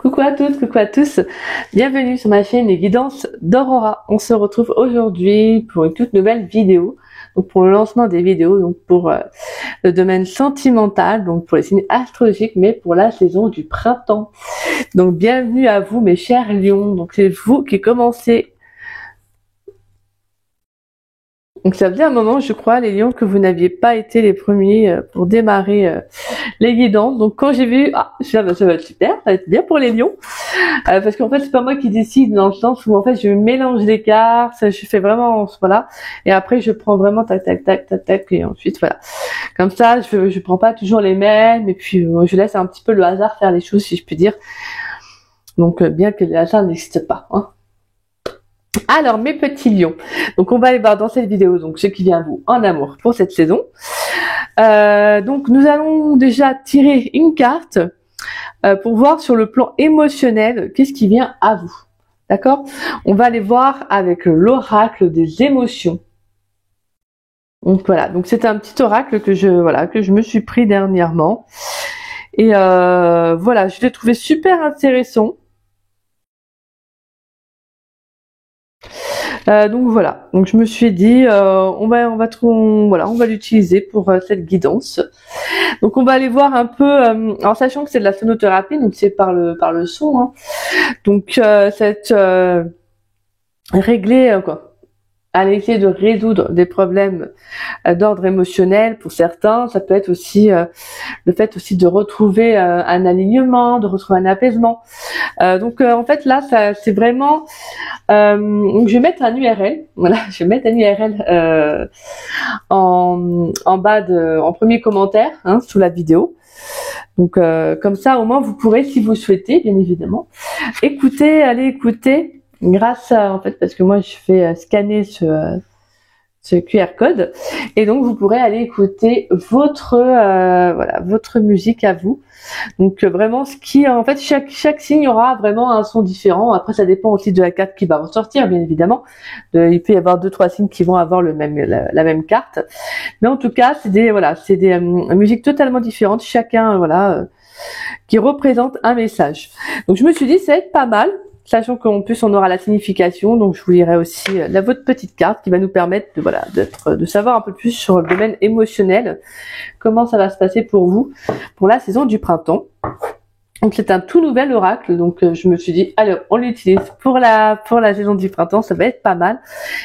Coucou à toutes, coucou à tous, bienvenue sur ma chaîne Les Guidances d'Aurora. On se retrouve aujourd'hui pour une toute nouvelle vidéo, donc pour le lancement des vidéos, donc pour le domaine sentimental, donc pour les signes astrologiques, mais pour la saison du printemps. Donc bienvenue à vous mes chers lions, donc c'est vous qui commencez. Donc ça faisait un moment, je crois, les lions, que vous n'aviez pas été les premiers pour démarrer les guidances. Donc quand j'ai vu, ça va être super, ça va être bien pour les lions, parce qu'en fait c'est pas moi qui décide, dans le sens où en fait je mélange les cartes, je fais vraiment, voilà, et après je prends vraiment tac tac tac tac tac, et ensuite voilà, comme ça je prends pas toujours les mêmes, et puis je laisse un petit peu le hasard faire les choses, si je puis dire. Donc bien que le hasard n'existe pas, hein. Alors mes petits lions, donc on va aller voir dans cette vidéo donc ce qui vient à vous en amour pour cette saison. Donc nous allons déjà tirer une carte pour voir sur le plan émotionnel qu'est-ce qui vient à vous. D'accord? On va aller voir avec l'oracle des émotions. Donc voilà, donc c'est un petit oracle que je me suis pris dernièrement. Et voilà, je l'ai trouvé super intéressant. Donc voilà, donc je me suis dit on va l'utiliser pour cette guidance. Donc on va aller voir un peu, en sachant que c'est de la sonothérapie, donc c'est par le son, hein. Donc cette régler aller essayer de résoudre des problèmes d'ordre émotionnel pour certains. Ça peut être aussi le fait aussi de retrouver un alignement, de retrouver un apaisement. Donc en fait là, c'est vraiment. Donc je vais mettre un URL. Voilà, je vais mettre un URL en bas en premier commentaire, hein, sous la vidéo. Donc comme ça, au moins vous pourrez, si vous souhaitez, bien évidemment, aller écouter. Grâce à, en fait, parce que moi je fais scanner ce QR code, et donc vous pourrez aller écouter votre musique à vous. Donc vraiment, ce qui, en fait, chaque signe aura vraiment un son différent. Après, ça dépend aussi de la carte qui va ressortir, bien évidemment. Il peut y avoir 2-3 signes qui vont avoir la même carte, mais en tout cas, c'est des musiques totalement différentes, chacun qui représente un message. Donc je me suis dit, ça va être pas mal. Sachant qu'en plus on aura la signification, donc je vous lirai aussi votre petite carte qui va nous permettre de savoir un peu plus sur le domaine émotionnel, comment ça va se passer pour vous pour la saison du printemps. Donc c'est un tout nouvel oracle, donc je me suis dit allez, on l'utilise pour la saison du printemps, ça va être pas mal.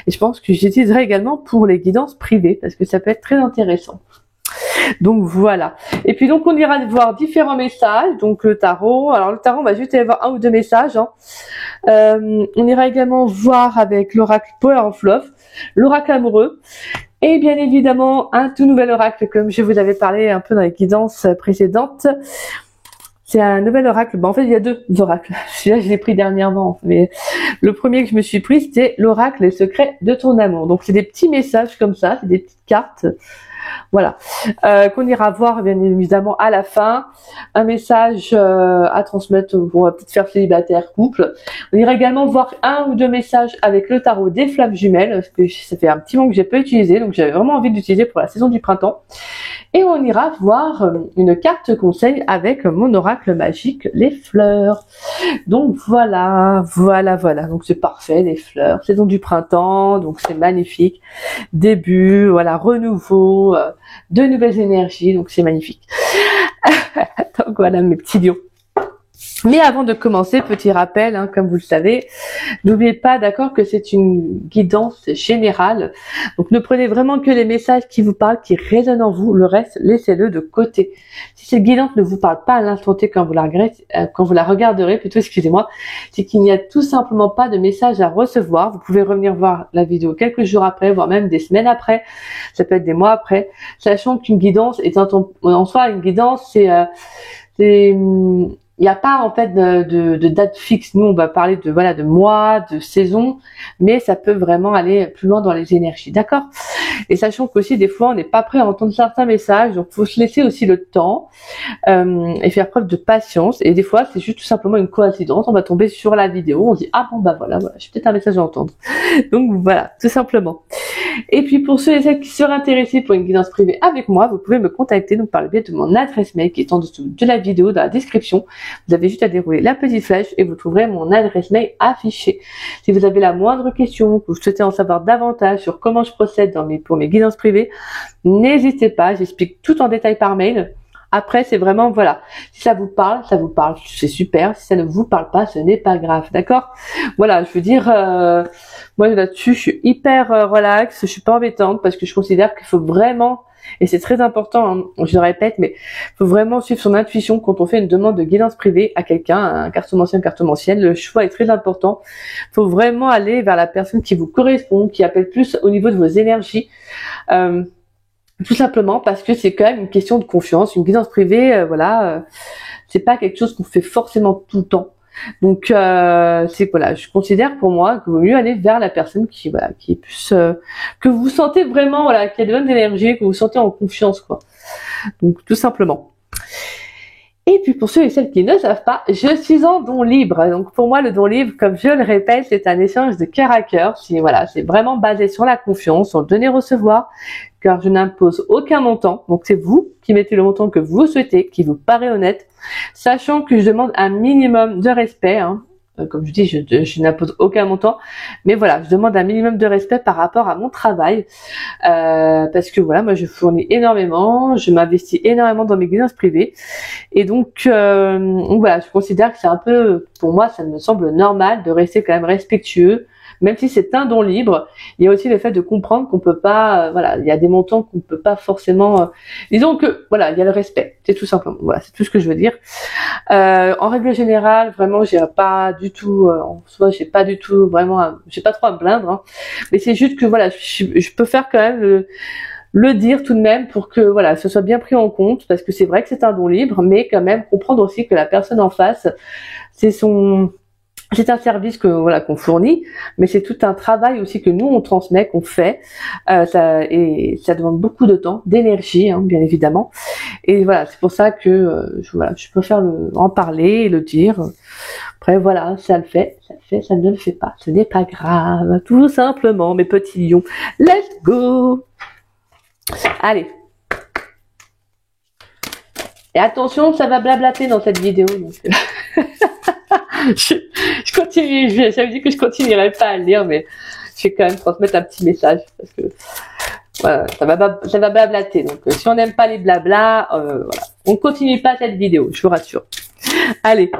Et je pense que j'utiliserai également pour les guidances privées parce que ça peut être très intéressant. Donc voilà. Et puis donc on ira voir différents messages. Donc le tarot. Alors le tarot, on va juste aller voir un ou deux messages, hein. On ira également voir avec l'oracle Power of Love, l'oracle amoureux, et bien évidemment un tout nouvel oracle, comme je vous avais parlé un peu dans les guidances précédentes. C'est un nouvel oracle. En fait, il y a deux oracles. Celui-là, je l'ai pris dernièrement. Mais le premier que je me suis pris, c'était l'oracle Les secrets de ton amour. Donc c'est des petits messages comme ça, c'est des petites cartes. Voilà, qu'on ira voir bien évidemment à la fin, un message à transmettre, on va peut-être faire célibataire, couple. On ira également voir un ou deux messages avec le tarot des flammes jumelles, parce que ça fait un petit moment que j'ai pas utilisé, donc j'avais vraiment envie d'utiliser pour la saison du printemps. Et on ira voir une carte conseil avec mon oracle magique, les fleurs. Donc voilà. Donc c'est parfait, les fleurs, saison du printemps, donc c'est magnifique. Début, voilà, renouveau, de nouvelles énergies, donc c'est magnifique. Donc voilà mes petits lions. Mais avant de commencer, petit rappel, hein, comme vous le savez, n'oubliez pas, d'accord, que c'est une guidance générale. Donc ne prenez vraiment que les messages qui vous parlent, qui résonnent en vous. Le reste, laissez-le de côté. Si cette guidance ne vous parle pas à l'instant T quand vous la regarderez, plutôt, excusez-moi, c'est qu'il n'y a tout simplement pas de message à recevoir. Vous pouvez revenir voir la vidéo quelques jours après, voire même des semaines après. Ça peut être des mois après. Sachant qu'une guidance est en soi, une guidance, il n'y a pas en fait de date fixe. Nous, on va parler de mois, de saison, mais ça peut vraiment aller plus loin dans les énergies, d'accord? Et sachant qu'aussi des fois, on n'est pas prêt à entendre certains messages, donc faut se laisser aussi le temps et faire preuve de patience. Et des fois, c'est juste tout simplement une coïncidence. On va tomber sur la vidéo, on se dit ah bon bah voilà, j'ai peut-être un message à entendre. Donc voilà, tout simplement. Et puis pour ceux et celles qui seraient intéressés pour une guidance privée avec moi, vous pouvez me contacter donc par le biais de mon adresse mail qui est en dessous de la vidéo, dans la description. Vous avez juste à dérouler la petite flèche et vous trouverez mon adresse mail affichée. Si vous avez la moindre question, que vous souhaitez en savoir davantage sur comment je procède pour mes guidances privées, n'hésitez pas, j'explique tout en détail par mail. Après, c'est vraiment, voilà, si ça vous parle, c'est super. Si ça ne vous parle pas, ce n'est pas grave, d'accord? Voilà, je veux dire, moi là-dessus, je suis hyper relax, je suis pas embêtante parce que je considère qu'il faut vraiment, et c'est très important, hein, je le répète, mais il faut vraiment suivre son intuition quand on fait une demande de guidance privée à quelqu'un, un cartomancien, cartomancienne. Le choix est très important. Il faut vraiment aller vers la personne qui vous correspond, qui appelle plus au niveau de vos énergies. Tout simplement parce que c'est quand même une question de confiance, une guidance privée, c'est pas quelque chose qu'on fait forcément tout le temps. Donc je considère pour moi qu'il vaut mieux aller vers la personne qui est plus que vous sentez vraiment, qui a de bonnes énergies, que vous sentez en confiance, quoi. Donc tout simplement. Et puis pour ceux et celles qui ne savent pas, je suis en don libre. Donc pour moi, le don libre, comme je le répète, c'est un échange de cœur à cœur. C'est vraiment basé sur la confiance, sur le donner-recevoir, car je n'impose aucun montant. Donc c'est vous qui mettez le montant que vous souhaitez, qui vous paraît honnête, sachant que je demande un minimum de respect, hein. Comme je dis, je n'impose aucun montant, mais voilà, je demande un minimum de respect par rapport à mon travail, parce que voilà, moi je fournis énormément, je m'investis énormément dans mes guidances privées, et donc voilà, je considère que c'est un peu, pour moi, ça me semble normal de rester quand même respectueux, même si c'est un don libre. Il y a aussi le fait de comprendre qu'on peut pas, il y a des montants qu'on peut pas forcément. Disons que il y a le respect, c'est tout simplement. Voilà, c'est tout ce que je veux dire. En règle générale, vraiment, j'ai pas du tout, en soi, j'ai pas trop à me plaindre, hein. Mais c'est juste que je peux faire quand même le dire tout de même pour que ce soit bien pris en compte, parce que c'est vrai que c'est un don libre, mais quand même comprendre aussi que la personne en face, c'est un service qu'on fournit, mais c'est tout un travail aussi que nous on transmet, qu'on fait, ça demande beaucoup de temps, d'énergie, hein, bien évidemment. Et voilà, c'est pour ça que je préfère en parler et le dire. Après ça le fait, ça ne le fait pas, ce n'est pas grave, tout simplement, mes petits lions. Let's go. Allez. Et attention, ça va blablater dans cette vidéo. Donc... je continue, j'avais dit que je continuerai pas à le lire, mais je vais quand même transmettre un petit message parce que ça va blablater. Donc si on n'aime pas les blabla, on continue pas cette vidéo, je vous rassure. Allez,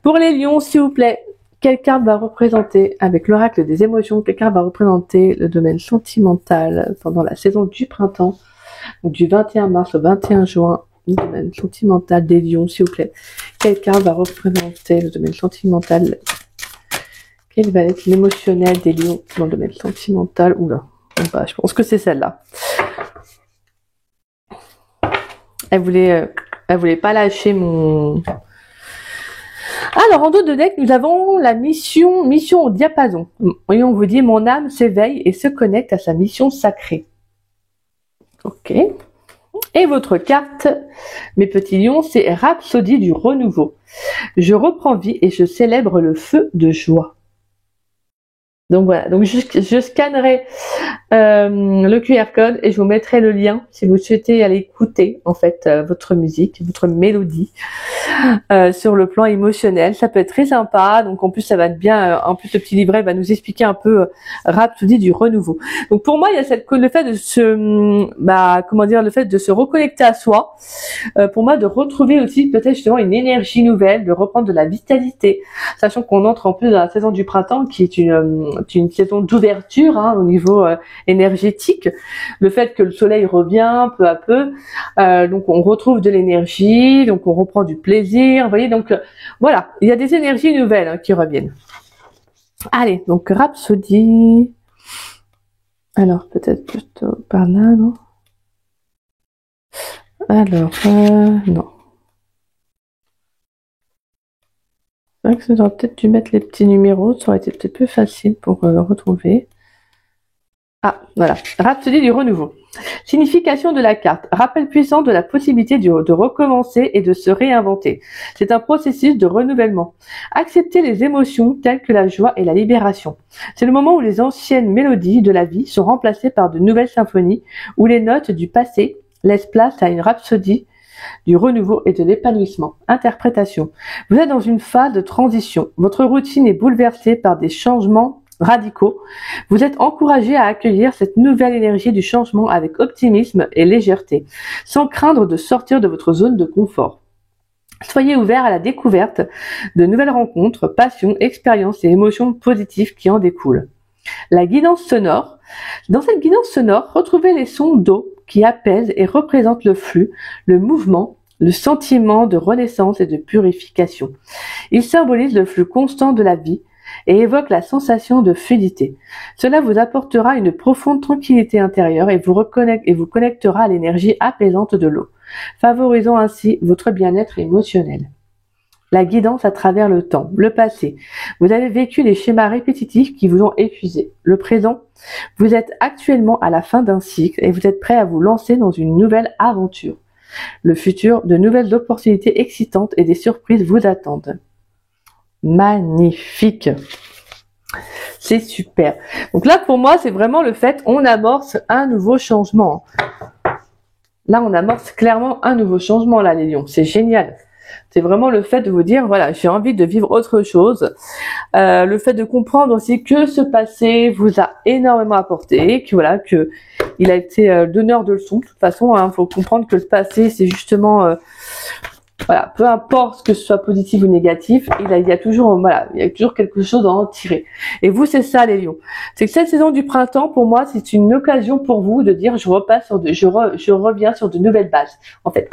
pour les lions, s'il vous plaît, quelle carte va représenter, avec l'oracle des émotions, quelle carte va représenter le domaine sentimental pendant la saison du printemps, donc du 21 mars au 21 juin, le domaine sentimental des lions, s'il vous plaît. Quelle carte va représenter le domaine sentimental? Quel va être l'émotionnel des lions dans le domaine sentimental? Oula, je pense que c'est celle-là. Elle voulait pas lâcher mon... Alors, en dos de deck, nous avons la mission au diapason. Et on vous dit, mon âme s'éveille et se connecte à sa mission sacrée. Ok. Et votre carte, mes petits lions, c'est Rhapsodie du renouveau. Je reprends vie et je célèbre le feu de joie. Donc voilà, donc je scannerai le QR code et je vous mettrai le lien si vous souhaitez aller écouter en fait votre musique, votre mélodie sur le plan émotionnel. Ça peut être très sympa. Donc en plus ça va être bien. En plus le petit livret va nous expliquer un peu Rhapsodie du renouveau. Donc pour moi il y a le fait de le fait de se reconnecter à soi. Pour moi de retrouver aussi peut-être justement une énergie nouvelle, de reprendre de la vitalité, sachant qu'on entre en plus dans la saison du printemps qui est une saison d'ouverture au niveau énergétique. Le fait que le soleil revient peu à peu, donc on retrouve de l'énergie, donc on reprend du plaisir, vous voyez, donc voilà, il y a des énergies nouvelles qui reviennent. Allez, donc Rhapsodie. Alors peut-être plutôt par là, non? Alors, non. C'est vrai que j'aurais peut-être dû mettre les petits numéros, ça aurait été peut-être plus facile pour retrouver. Ah, voilà. Rhapsodie du renouveau. Signification de la carte. Rappel puissant de la possibilité de recommencer et de se réinventer. C'est un processus de renouvellement. Accepter les émotions telles que la joie et la libération. C'est le moment où les anciennes mélodies de la vie sont remplacées par de nouvelles symphonies, où les notes du passé laissent place à une rhapsodie du renouveau et de l'épanouissement. Interprétation. Vous êtes dans une phase de transition. Votre routine est bouleversée par des changements radicaux. Vous êtes encouragé à accueillir cette nouvelle énergie du changement avec optimisme et légèreté, sans craindre de sortir de votre zone de confort. Soyez ouvert à la découverte de nouvelles rencontres, passions, expériences et émotions positives qui en découlent. La guidance sonore. Dans cette guidance sonore, retrouvez les sons d'eau qui apaisent et représentent le flux, le mouvement, le sentiment de renaissance et de purification. Ils symbolisent le flux constant de la vie et évoquent la sensation de fluidité. Cela vous apportera une profonde tranquillité intérieure et vous connectera à l'énergie apaisante de l'eau, favorisant ainsi votre bien-être émotionnel. La guidance à travers le temps, le passé. Vous avez vécu les schémas répétitifs qui vous ont épuisé. Le présent, vous êtes actuellement à la fin d'un cycle et vous êtes prêt à vous lancer dans une nouvelle aventure. Le futur, de nouvelles opportunités excitantes et des surprises vous attendent. Magnifique. C'est super. Donc là, pour moi, c'est vraiment le fait, on amorce un nouveau changement. Là, on amorce clairement un nouveau changement, là, les lions. C'est génial. C'est vraiment le fait de vous dire, voilà, j'ai envie de vivre autre chose. Le fait de comprendre aussi que ce passé vous a énormément apporté, que voilà, que il a été donneur de leçons. De toute façon, hein, faut comprendre que le passé, c'est justement, voilà, peu importe que ce soit positif ou négatif, il y a toujours, voilà, il y a toujours quelque chose à en tirer. Et vous, c'est ça, les lions. C'est que cette saison du printemps, pour moi, c'est une occasion pour vous de dire, je reviens sur de nouvelles bases, en fait.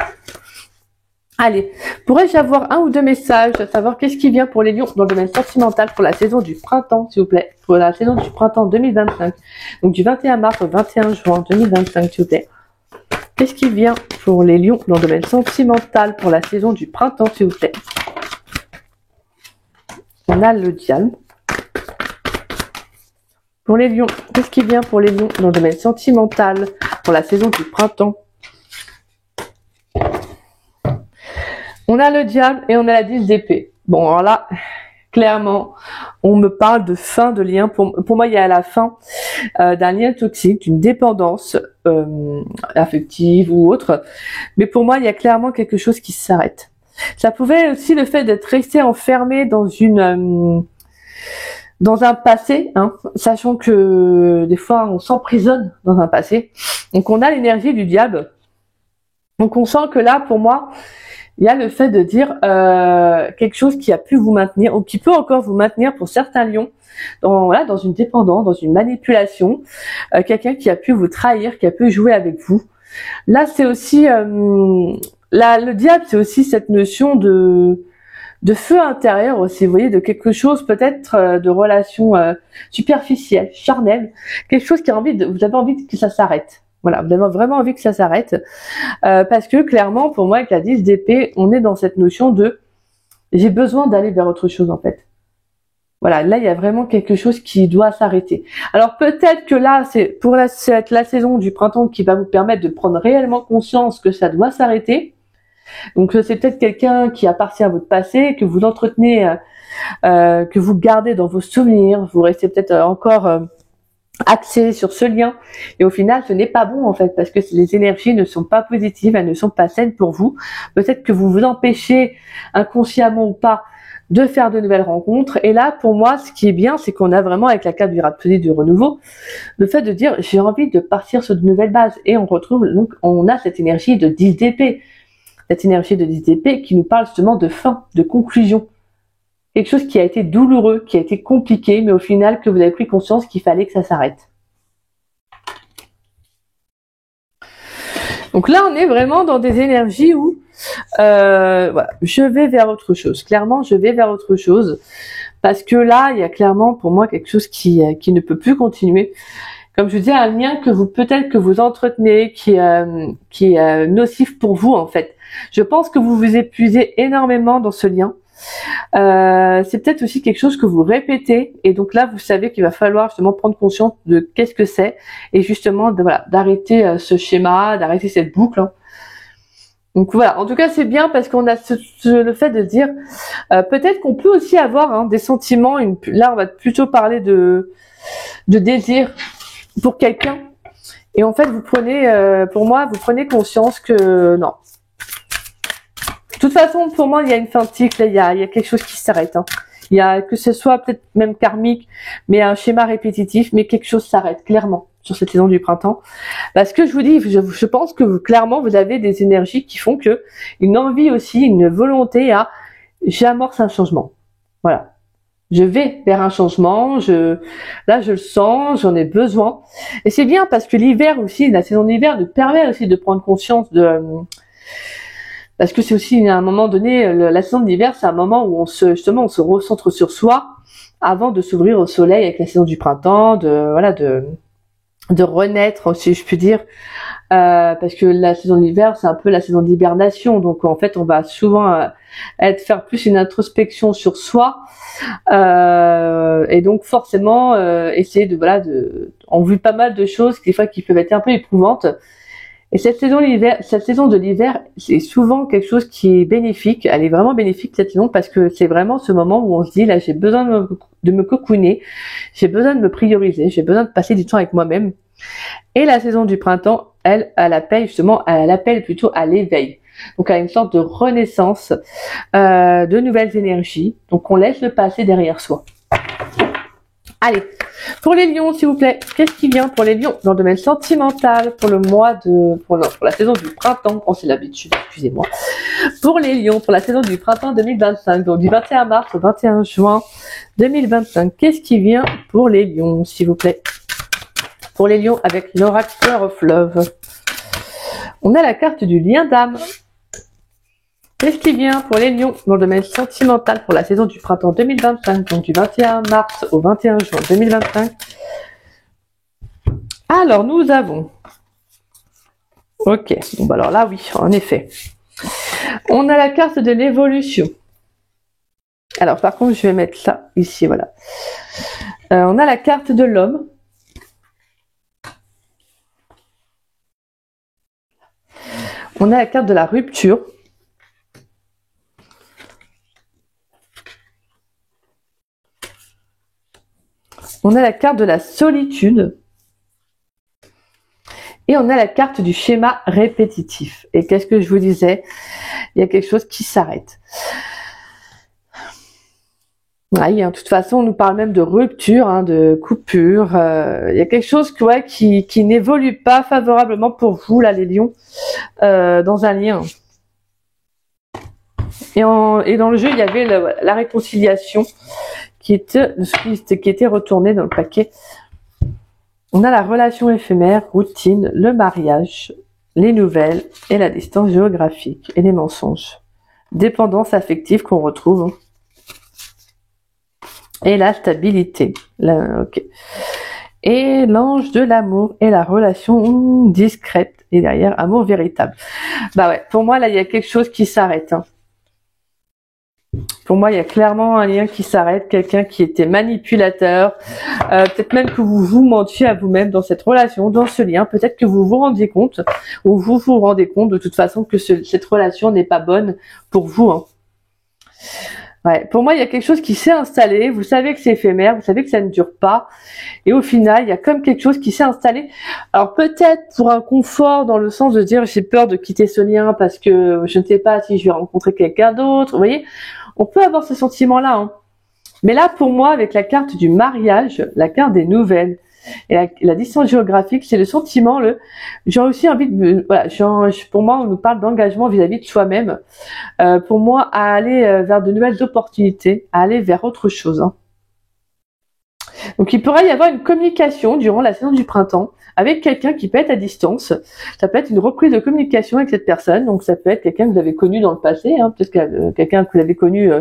Allez, pourrais-je avoir un ou deux messages, à savoir qu'est-ce qui vient pour les lions dans le domaine sentimental pour la saison du printemps, s'il vous plaît, pour la saison du printemps 2025, donc du 21 mars au 21 juin 2025, s'il vous plaît. Qu'est-ce qui vient pour les lions dans le domaine sentimental pour la saison du printemps, s'il vous plaît? On a le diable. Pour les lions, qu'est-ce qui vient pour les lions dans le domaine sentimental pour la saison du printemps? On a le diable et on a la 10 d'épée. Bon, alors là, clairement, on me parle de fin de lien. Pour moi, il y a la fin d'un lien toxique, d'une dépendance affective ou autre. Mais pour moi, il y a clairement quelque chose qui s'arrête. Ça pouvait aussi le fait d'être resté enfermé dans dans un passé, hein, sachant que des fois, on s'emprisonne dans un passé. Donc, on a l'énergie du diable. Donc, on sent que là, pour moi, il y a le fait de dire quelque chose qui a pu vous maintenir ou qui peut encore vous maintenir pour certains lions dans une dépendance, dans une manipulation, quelqu'un qui a pu vous trahir, qui a pu jouer avec vous. Là, c'est aussi le diable, c'est aussi cette notion de feu intérieur aussi, vous voyez, de quelque chose peut-être de relation superficielle, charnelle, quelque chose qui vous avez envie que ça s'arrête. Voilà, vous avez vraiment envie que ça s'arrête. Parce que clairement, pour moi, avec la 10 d'épée, on est dans cette notion de j'ai besoin d'aller vers autre chose en fait. Voilà, là, il y a vraiment quelque chose qui doit s'arrêter. Alors peut-être que là, c'est pour la saison du printemps qui va vous permettre de prendre réellement conscience que ça doit s'arrêter. Donc c'est peut-être quelqu'un qui appartient à votre passé, que vous entretenez, que vous gardez dans vos souvenirs. Vous restez peut-être encore axé sur ce lien, et au final ce n'est pas bon en fait, parce que les énergies ne sont pas positives, elles ne sont pas saines pour vous. Peut-être que vous vous empêchez inconsciemment ou pas de faire de nouvelles rencontres, et là pour moi ce qui est bien, c'est qu'on a vraiment avec la carte du rhapsodie du renouveau le fait de dire j'ai envie de partir sur de nouvelles bases, et on retrouve donc, on a cette énergie de 10 d'épée, cette énergie de 10 d'épée qui nous parle justement de fin, de conclusion. Quelque chose qui a été douloureux, qui a été compliqué, mais au final que vous avez pris conscience qu'il fallait que ça s'arrête. Donc là, on est vraiment dans des énergies où voilà, je vais vers autre chose. Clairement, je vais vers autre chose. Parce que là, il y a clairement pour moi quelque chose qui ne peut plus continuer. Comme je dis, un lien que peut-être que vous entretenez, qui est nocif pour vous en fait. Je pense que vous vous épuisez énormément dans ce lien. C'est peut-être aussi quelque chose que vous répétez, et donc là vous savez qu'il va falloir justement prendre conscience de qu'est-ce que c'est, et justement d'arrêter ce schéma, d'arrêter cette boucle, hein. Donc voilà, en tout cas c'est bien parce qu'on a le fait de dire peut-être qu'on peut aussi avoir des sentiments, là on va plutôt parler de désir pour quelqu'un, et en fait vous prenez pour moi vous prenez conscience que non, toute façon, pour moi, il y a une fin de cycle, il y a quelque chose qui s'arrête. Hein. Il y a, que ce soit peut-être même karmique, mais un schéma répétitif, mais quelque chose s'arrête, clairement, sur cette saison du printemps. Parce que je vous dis, je pense que clairement, vous avez des énergies qui font que une envie aussi, une volonté à, j'amorce un changement. Voilà. Je vais vers un changement, là je le sens, j'en ai besoin. Et c'est bien parce que l'hiver aussi, la saison d'hiver nous permet aussi de prendre conscience parce que c'est aussi à un moment donné, la saison d'hiver, c'est un moment où on se recentre sur soi avant de s'ouvrir au soleil avec la saison du printemps, de renaître, si je puis dire. Parce que la saison d'hiver, c'est un peu la saison d'hibernation, donc en fait, on va souvent faire plus une introspection sur soi, et donc forcément essayer on vit pas mal de choses des fois qui peuvent être un peu éprouvantes. Et cette saison de l'hiver, c'est souvent quelque chose qui est bénéfique. Elle est vraiment bénéfique cette saison parce que c'est vraiment ce moment où on se dit là, j'ai besoin de me cocooner, j'ai besoin de me prioriser, j'ai besoin de passer du temps avec moi-même. Et la saison du printemps, elle appelle plutôt à l'éveil. Donc à une sorte de renaissance, de nouvelles énergies. Donc on laisse le passé derrière soi. Allez, pour les lions, s'il vous plaît, qu'est-ce qui vient pour les lions dans le domaine sentimental pour pour la saison du printemps? Oh, c'est l'habitude, excusez-moi. Pour les lions, pour la saison du printemps 2025, donc du 21 mars au 21 juin 2025, qu'est-ce qui vient pour les lions, s'il vous plaît? Pour les lions avec l'oracle of love. On a la carte du lien d'âme. Qu'est-ce qui vient pour les lions dans le domaine sentimental pour la saison du printemps 2025, donc du 21 mars au 21 juin 2025? Alors, nous avons... Ok, bon, bah alors là, oui, en effet. On a la carte de l'évolution. Alors, par contre, je vais mettre ça ici, voilà. On a la carte de l'homme. On a la carte de la rupture. On a la carte de la solitude. Et on a la carte du schéma répétitif. Et qu'est-ce que je vous disais? Il y a quelque chose qui s'arrête. Oui, de toute façon, on nous parle même de rupture, de coupure. Il y a quelque chose qui n'évolue pas favorablement pour vous, là, les lions, dans un lien. Et dans le jeu, il y avait la réconciliation qui était retournée dans le paquet. On a la relation éphémère, routine, le mariage, les nouvelles et la distance géographique et les mensonges. Dépendance affective qu'on retrouve. Et la stabilité. Ok. Et l'ange de l'amour et la relation discrète. Et derrière, amour véritable. Bah ouais, pour moi, là, il y a quelque chose qui s'arrête. Pour moi, il y a clairement un lien qui s'arrête, quelqu'un qui était manipulateur, peut-être même que vous vous mentiez à vous-même dans cette relation, dans ce lien, peut-être que vous vous rendiez compte, ou vous vous rendez compte de toute façon que cette relation n'est pas bonne pour vous. Ouais, pour moi, il y a quelque chose qui s'est installé, vous savez que c'est éphémère, vous savez que ça ne dure pas, et au final, il y a comme quelque chose qui s'est installé. Alors peut-être pour un confort dans le sens de dire j'ai peur de quitter ce lien parce que je ne sais pas si je vais rencontrer quelqu'un d'autre, vous voyez, on peut avoir ce sentiment-là. Mais là, pour moi, avec la carte du mariage, la carte des nouvelles, et la distance géographique, c'est le sentiment, j'ai aussi envie de, voilà, pour moi, on nous parle d'engagement vis-à-vis de soi-même, pour moi, à aller vers de nouvelles opportunités, à aller vers autre chose. Donc, il pourrait y avoir une communication durant la saison du printemps avec quelqu'un qui peut être à distance. Ça peut être une reprise de communication avec cette personne. Donc, ça peut être quelqu'un que vous avez connu dans le passé, peut-être quelqu'un que vous avez connu,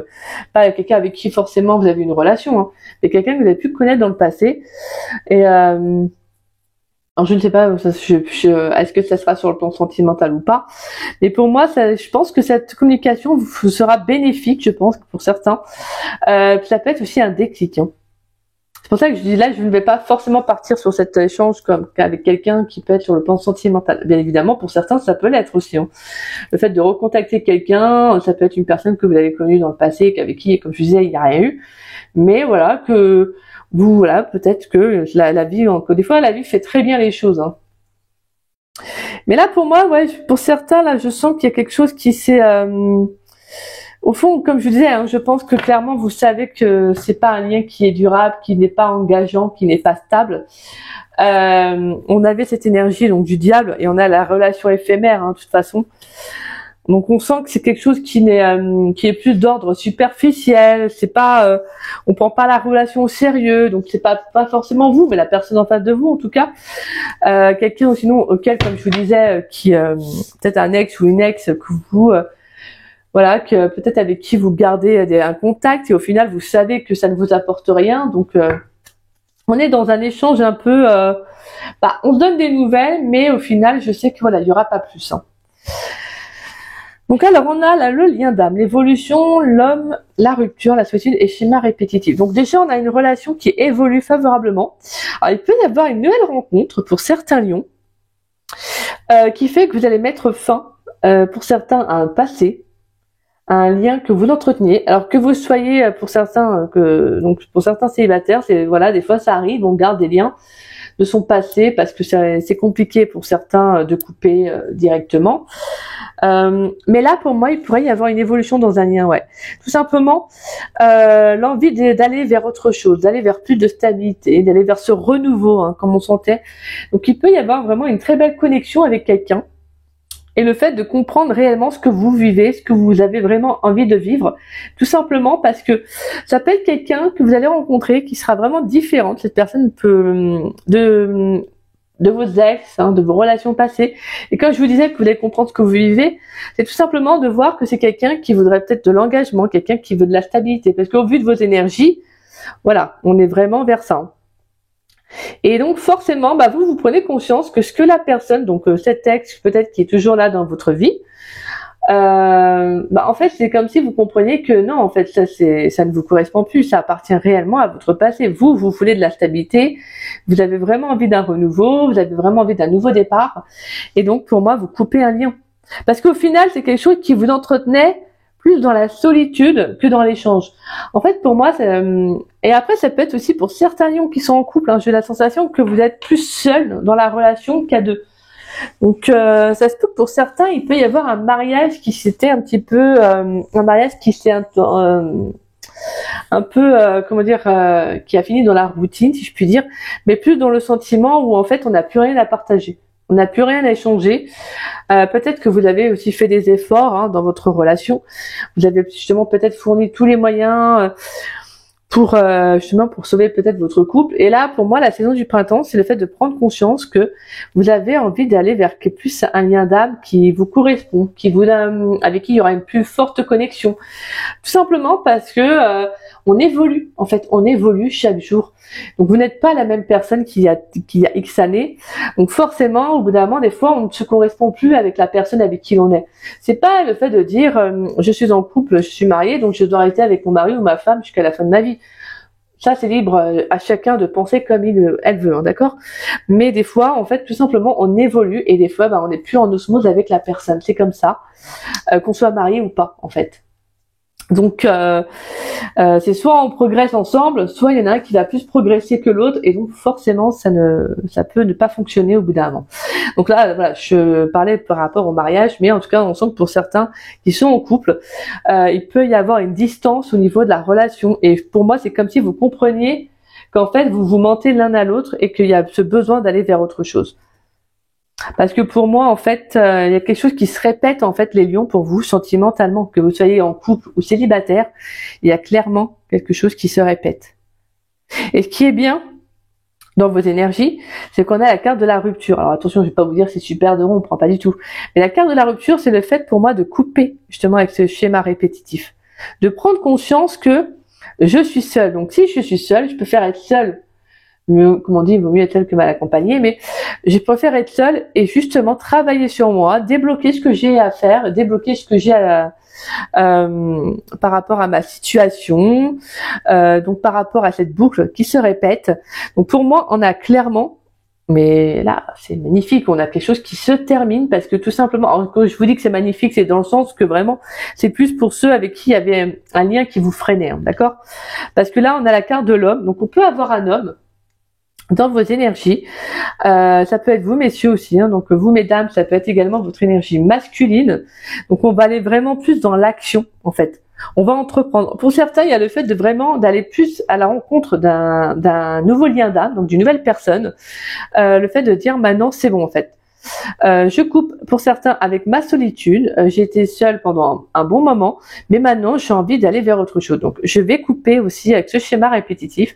pas quelqu'un avec qui forcément vous avez une relation, mais quelqu'un que vous avez pu connaître dans le passé. Et alors, je ne sais pas, est-ce que ça sera sur le plan sentimental ou pas. Mais pour moi, je pense que cette communication vous sera bénéfique, je pense, pour certains. Ça peut être aussi un déclic. C'est pour ça que je dis là, je ne vais pas forcément partir sur cet échange comme avec quelqu'un qui peut être sur le plan sentimental. Bien évidemment, pour certains, ça peut l'être aussi. Le fait de recontacter quelqu'un, ça peut être une personne que vous avez connue dans le passé, avec qui, comme je disais, il n'y a rien eu. Mais voilà, que vous, voilà, peut-être que la vie, des fois, la vie fait très bien les choses. Mais là, pour moi, ouais, pour certains, là, je sens qu'il y a quelque chose qui s'est Au fond, comme je vous disais, hein, je pense que clairement vous savez que c'est pas un lien qui est durable, qui n'est pas engageant, qui n'est pas stable. On avait cette énergie donc du diable et on a la relation éphémère, hein, de toute façon. Donc on sent que c'est quelque chose qui est plus d'ordre superficiel. C'est pas, on prend pas la relation au sérieux. Donc c'est pas forcément vous, mais la personne en face de vous en tout cas. Quelqu'un sinon auquel, comme je vous disais, qui peut-être un ex ou une ex que vous voilà, que peut-être avec qui vous gardez un contact et au final vous savez que ça ne vous apporte rien. Donc on est dans un échange un peu, on se donne des nouvelles, mais au final je sais que voilà, il y aura pas plus. Hein. Donc alors on a là le lien d'âme, l'évolution, l'homme, la rupture, la solitude et schéma répétitif. Donc déjà on a une relation qui évolue favorablement. Alors il peut y avoir une nouvelle rencontre pour certains lions qui fait que vous allez mettre fin pour certains à un passé, un lien que vous entreteniez, alors que vous soyez pour certains pour certains célibataires, c'est voilà, des fois ça arrive, on garde des liens de son passé parce que c'est compliqué pour certains de couper directement. Mais là pour moi il pourrait y avoir une évolution dans un lien, ouais. Tout simplement l'envie d'aller vers autre chose, d'aller vers plus de stabilité, d'aller vers ce renouveau, hein, comme on sentait. Donc il peut y avoir vraiment une très belle connexion avec quelqu'un. Et le fait de comprendre réellement ce que vous vivez, ce que vous avez vraiment envie de vivre, tout simplement parce que ça peut être quelqu'un que vous allez rencontrer qui sera vraiment différent. Cette personne peut de vos ex, hein, de vos relations passées. Et quand je vous disais que vous allez comprendre ce que vous vivez, c'est tout simplement de voir que c'est quelqu'un qui voudrait peut-être de l'engagement, quelqu'un qui veut de la stabilité. Parce qu'au vu de vos énergies, voilà, on est vraiment vers ça. Et donc forcément, vous prenez conscience que ce que la personne, donc cet ex peut-être qui est toujours là dans votre vie, en fait c'est comme si vous compreniez que non, en fait ça ne vous correspond plus, ça appartient réellement à votre passé. Vous voulez de la stabilité, vous avez vraiment envie d'un renouveau, vous avez vraiment envie d'un nouveau départ, et donc pour moi vous coupez un lien. Parce qu'au final c'est quelque chose qui vous entretenait plus dans la solitude que dans l'échange. En fait, pour moi, et après, ça peut être aussi pour certains lions qui sont en couple, hein, j'ai la sensation que vous êtes plus seul dans la relation qu'à deux. Donc, ça se peut que pour certains, il peut y avoir un mariage qui s'était un petit peu, un mariage qui s'est qui a fini dans la routine, si je puis dire, mais plus dans le sentiment où en fait, on n'a plus rien à partager. On n'a plus rien à échanger. Peut-être que vous avez aussi fait des efforts, hein, dans votre relation. Vous avez justement peut-être fourni tous les moyens pour sauver peut-être votre couple. Et là, pour moi, la saison du printemps, c'est le fait de prendre conscience que vous avez envie d'aller vers plus un lien d'âme qui vous correspond, avec qui il y aura une plus forte connexion. Tout simplement parce que on évolue. En fait, on évolue chaque jour. Donc vous n'êtes pas la même personne qu'il y a X années. Donc forcément, au bout d'un moment, des fois, on ne se correspond plus avec la personne avec qui l'on est. C'est pas le fait de dire je suis en couple, je suis mariée, donc je dois rester avec mon mari ou ma femme jusqu'à la fin de ma vie. Ça, c'est libre à chacun de penser comme elle veut, hein, d'accord? Mais des fois, en fait, tout simplement, on évolue et des fois, on n'est plus en osmose avec la personne. C'est comme ça, qu'on soit marié ou pas, en fait. Donc c'est soit on progresse ensemble, soit il y en a un qui va plus progresser que l'autre, et donc forcément ça peut ne pas fonctionner au bout d'un moment. Donc là voilà, je parlais par rapport au mariage, mais en tout cas on sent que pour certains qui sont en couple, il peut y avoir une distance au niveau de la relation, et pour moi c'est comme si vous compreniez qu'en fait vous vous mentez l'un à l'autre et qu'il y a ce besoin d'aller vers autre chose. Parce que pour moi, en fait, il y a quelque chose qui se répète, en fait, les lions, pour vous, sentimentalement, que vous soyez en couple ou célibataire, il y a clairement quelque chose qui se répète. Et ce qui est bien dans vos énergies, c'est qu'on a la carte de la rupture. Alors attention, je vais pas vous dire c'est super de rompre, pas du tout. Mais la carte de la rupture, c'est le fait pour moi de couper, justement, avec ce schéma répétitif. De prendre conscience que je suis seule. Donc si je suis seule, je peux faire être seule. Comme on dit, il vaut mieux être seul que mal accompagné, mais je préfère être seule et justement travailler sur moi, débloquer ce que j'ai à faire, débloquer ce que j'ai par rapport à ma situation, donc par rapport à cette boucle qui se répète. Donc pour moi, on a clairement, mais là c'est magnifique, on a quelque chose qui se termine parce que tout simplement, alors, quand je vous dis que c'est magnifique, c'est dans le sens que vraiment c'est plus pour ceux avec qui il y avait un lien qui vous freinait, hein, d'accord? Parce que là on a la carte de l'homme, donc on peut avoir un homme dans vos énergies. Ça peut être vous, messieurs, aussi, hein, donc vous, mesdames, ça peut être également votre énergie masculine. Donc on va aller vraiment plus dans l'action, en fait. On va entreprendre. Pour certains, il y a le fait de vraiment d'aller plus à la rencontre d'un nouveau lien d'âme, donc d'une nouvelle personne. Le fait de dire maintenant c'est bon, en fait. Je coupe pour certains avec ma solitude. J'ai été seule pendant un bon moment, mais maintenant j'ai envie d'aller vers autre chose. Donc je vais couper aussi avec ce schéma répétitif.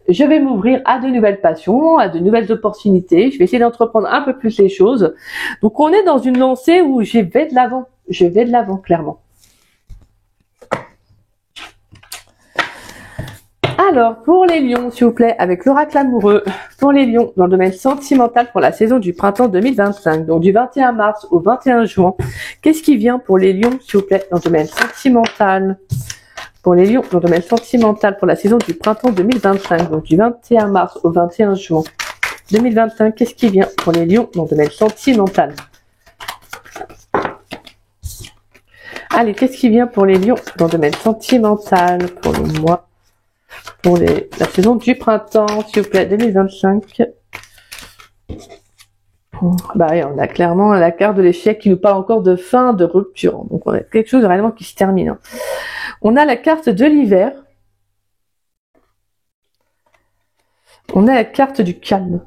Je vais m'ouvrir à de nouvelles passions, à de nouvelles opportunités. Je vais essayer d'entreprendre un peu plus les choses. Donc on est dans une lancée où je vais de l'avant. Je vais de l'avant, clairement. Alors, pour les lions, s'il vous plaît, avec l'oracle amoureux, pour les lions, dans le domaine sentimental pour la saison du printemps 2025, donc du 21 mars au 21 juin, qu'est-ce qui vient pour les lions, s'il vous plaît, dans le domaine sentimental? Pour les lions, dans le domaine sentimental pour la saison du printemps 2025, donc du 21 mars au 21 juin 2025, qu'est-ce qui vient pour les lions dans le domaine sentimental? Allez, qu'est-ce qui vient pour les lions dans le domaine sentimental pour le mois? Pour la saison du printemps, s'il vous plaît, 2025. Bah oui, on a clairement la carte de l'échec qui nous parle encore de fin, de rupture. Donc on a quelque chose réellement qui se termine. Hein. On a la carte de l'hiver. On a la carte du calme.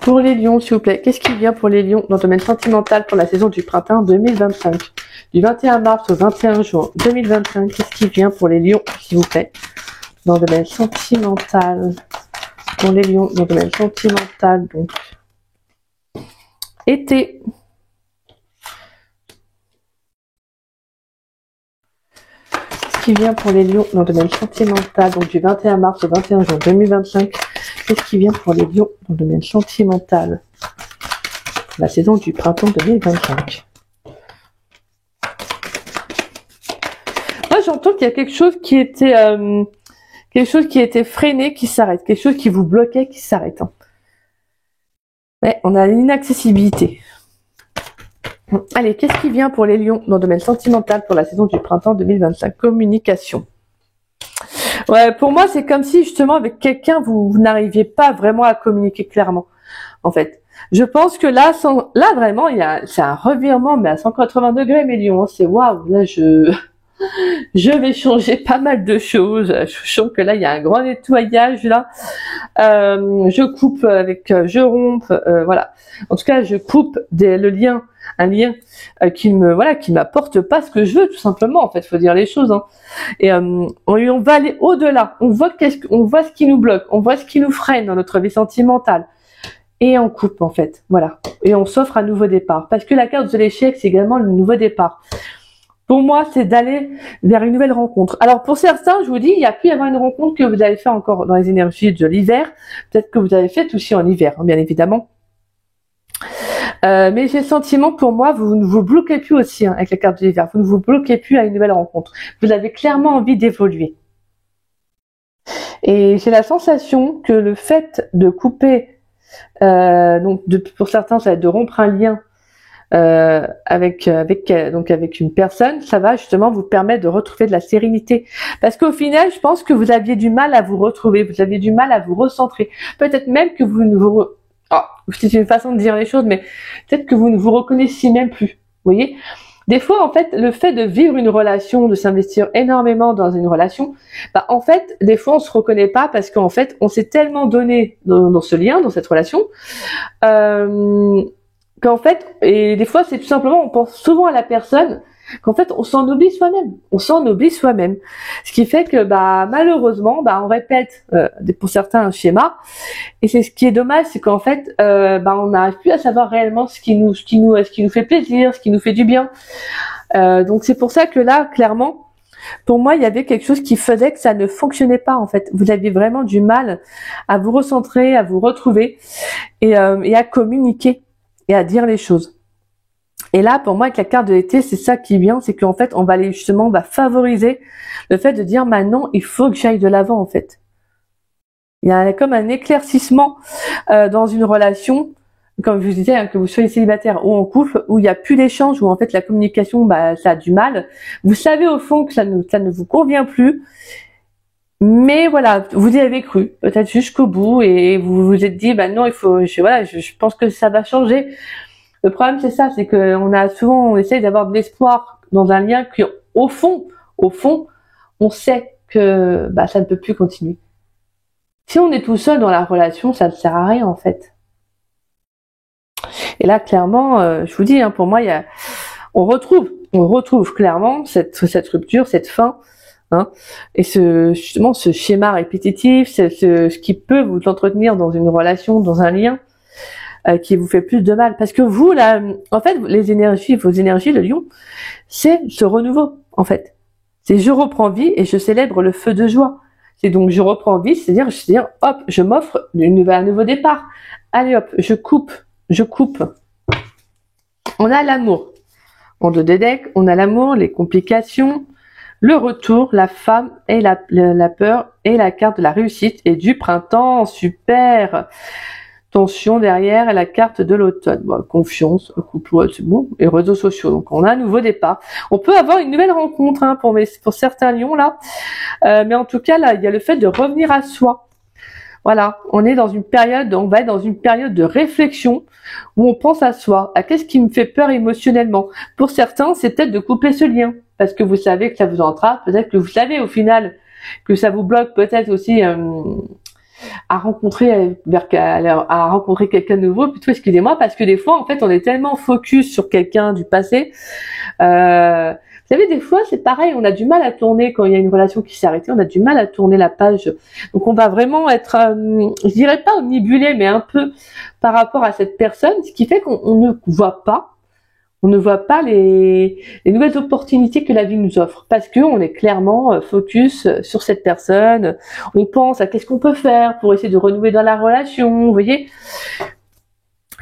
Pour les lions, s'il vous plaît, qu'est-ce qui vient pour les lions dans le domaine sentimental pour la saison du printemps 2025? Du 21 mars au 21 juin 2025, qu'est-ce qui vient pour les lions, s'il vous plaît, dans le domaine sentimental? Pour les lions, dans le domaine sentimental, donc. Été. Qu'est-ce qui vient pour les lions dans le domaine sentimental, donc du 21 mars au 21 juin 2025? Qu'est-ce qui vient pour les lions dans le domaine sentimental? La saison du printemps 2025. Moi, j'entends qu'il y a quelque chose qui était freiné, qui s'arrête, quelque chose qui vous bloquait, qui s'arrête. Hein. Ouais, on a l'inaccessibilité. Allez, qu'est-ce qui vient pour les lions dans le domaine sentimental pour la saison du printemps 2025? Communication. Ouais, pour moi, c'est comme si justement avec quelqu'un, vous n'arriviez pas vraiment à communiquer clairement. En fait, je pense que là vraiment, c'est un revirement, mais à 180 degrés, mes lions. Hein. C'est waouh. Là, je vais changer pas mal de choses. Je sens que là, il y a un grand nettoyage là. Je coupe je rompe, voilà. En tout cas, je coupe un lien qui m'apporte pas ce que je veux, tout simplement. En fait, faut dire les choses. Hein. Et on va aller au-delà. On voit ce qui nous bloque, on voit ce qui nous freine dans notre vie sentimentale. Et on coupe, en fait. Voilà. Et on s'offre un nouveau départ. Parce que la carte de l'échec, c'est également le nouveau départ. Pour moi, c'est d'aller vers une nouvelle rencontre. Alors, pour certains, je vous dis, il y a pu y avoir une rencontre que vous avez fait encore dans les énergies de l'hiver. Peut-être que vous avez fait aussi en hiver, hein, bien évidemment. Mais j'ai le sentiment, pour moi, vous ne vous bloquez plus aussi hein, avec la carte de l'hiver. Vous ne vous bloquez plus à une nouvelle rencontre. Vous avez clairement envie d'évoluer. Et j'ai la sensation que le fait de couper, pour certains, ça va être de rompre un lien avec une personne, ça va justement vous permettre de retrouver de la sérénité. Parce qu'au final, je pense que vous aviez du mal à vous retrouver, vous aviez du mal à vous recentrer. Peut-être même que vous ne vous... c'est une façon de dire les choses, mais peut-être que vous ne vous reconnaissiez même plus. Vous voyez ? Des fois, en fait, le fait de vivre une relation, de s'investir énormément dans une relation, en fait, des fois, on se reconnaît pas parce qu'en fait, on s'est tellement donné dans ce lien, dans cette relation, qu'en fait, et des fois, c'est tout simplement, on pense souvent à la personne, qu'en fait, on s'en oublie soi-même. On s'en oublie soi-même. Ce qui fait que, malheureusement, on répète, pour certains, un schéma. Et c'est ce qui est dommage, c'est qu'en fait, on n'arrive plus à savoir réellement ce qui nous fait plaisir, ce qui nous fait du bien. Donc c'est pour ça que là, clairement, pour moi, il y avait quelque chose qui faisait que ça ne fonctionnait pas, en fait. Vous aviez vraiment du mal à vous recentrer, à vous retrouver et à communiquer et à dire les choses. Et là, pour moi, avec la carte de l'été, c'est ça qui est bien, c'est qu'en fait, on va aller justement favoriser le fait de dire maintenant, il faut que j'aille de l'avant, en fait. Il y a comme un éclaircissement dans une relation, comme je vous disais, hein, que vous soyez célibataire ou en couple, où il n'y a plus d'échange, où en fait la communication, ça a du mal. Vous savez au fond que ça ne vous convient plus, Mais voilà, vous y avez cru, peut-être jusqu'au bout, et vous vous êtes dit, bah non, il faut, je pense que ça va changer. Le problème, c'est ça, c'est que on essaye d'avoir de l'espoir dans un lien qui, au fond, on sait que bah, ça ne peut plus continuer. Si on est tout seul dans la relation, ça ne sert à rien en fait. Et là, clairement, je vous dis, hein, pour moi, on retrouve clairement cette rupture, cette fin, hein, et justement ce schéma répétitif, ce qui peut vous entretenir dans une relation, dans un lien, qui vous fait plus de mal. Parce que vous, là, en fait, vos énergies, le lion, c'est ce renouveau, en fait. C'est je reprends vie et je célèbre le feu de joie. C'est donc je reprends vie, c'est-à-dire, hop, je m'offre un nouveau départ. Allez hop, je coupe. On a l'amour. En dos de deck, on a l'amour, les complications, le retour, la femme et la peur et la carte de la réussite et du printemps. Super. Tension derrière et la carte de l'automne. Bon, confiance, couple, c'est bon. Et réseaux sociaux. Donc on a un nouveau départ. On peut avoir une nouvelle rencontre, hein, pour certains lions là. Mais en tout cas là, il y a le fait de revenir à soi. Voilà, on va être dans une période de réflexion où on pense à soi, à qu'est-ce qui me fait peur émotionnellement. Pour certains, c'est peut-être de couper ce lien, parce que vous savez que ça vous entrave, peut-être que vous savez au final que ça vous bloque peut-être aussi à rencontrer quelqu'un de nouveau, plutôt, excusez-moi, parce que des fois, en fait, on est tellement focus sur quelqu'un du passé. Vous savez, des fois, c'est pareil, on a du mal à tourner quand il y a une relation qui s'est arrêtée, on a du mal à tourner la page. Donc, on va vraiment être, je dirais pas omnibulé, mais un peu par rapport à cette personne, ce qui fait qu'on ne voit pas les nouvelles opportunités que la vie nous offre, parce que on est clairement focus sur cette personne. On pense à qu'est-ce qu'on peut faire pour essayer de renouer dans la relation, vous voyez.